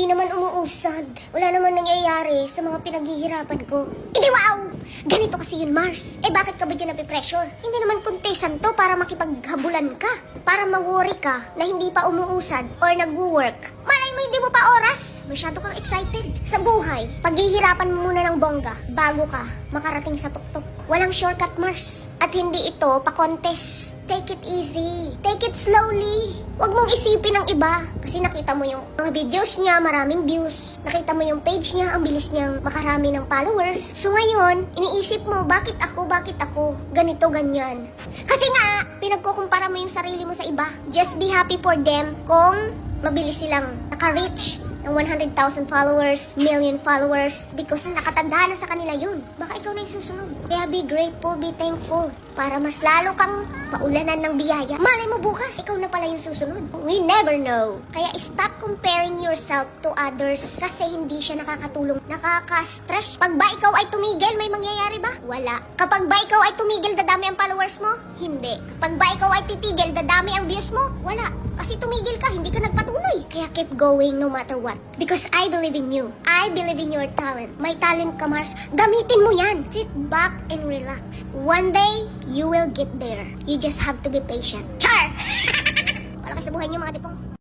Hindi naman umuusad. Wala naman nangyayari sa mga pinaghihirapan ko. Hindi, wow! Ganito kasi yun, Mars. Eh, bakit ka ba dyan napipressure? Hindi naman kontesan to para makipaghabulan ka. Para ma-worry ka na hindi pa umuusad or nag-work. Malay mo, hindi mo pa oras. Masyado kang excited. Sa buhay, paghihirapan mo muna ng bongga bago ka makarating sa tuktok. Walang shortcut, Mars. At hindi ito pa-contest. Take it easy. Take it slowly. Huwag mong isipin ang iba. Kasi nakita mo yung mga videos niya, maraming views. Nakita mo yung page niya, ang bilis niyang makarami ng followers. So ngayon, iniisip mo, bakit ako? Ganito, ganyan. Kasi nga, pinagkukumpara mo yung sarili mo sa iba. Just be happy for them kung mabilis silang naka-reach ng 100,000 followers, million followers, because nakatanda na sa kanila yun. Baka ikaw na yung susunod. Kaya be grateful, be thankful, para mas lalo kang paulanan ng biyaya. Malay mo bukas, ikaw na pala yung susunod. We never know. Kaya stop comparing yourself to others kasi hindi siya nakakatulong. Nakaka-stress. Pag ba ikaw ay tumigil, may mangyayari ba? Wala. Kapag ba ikaw ay tumigil, dadami ang followers mo? Hindi. Kapag ba ikaw ay titigil, dadami ang views mo? Wala. Kasi tumigil ka, hindi ka nagpatuloy. Kaya keep going no matter what. Because I believe in you. I believe in your talent. May talent ka, Mars. Gamitin mo yan. Sit back and relax. One day, you will get there. You just have to be patient. Char! Wala ka sa buhay niyo, mga dipong.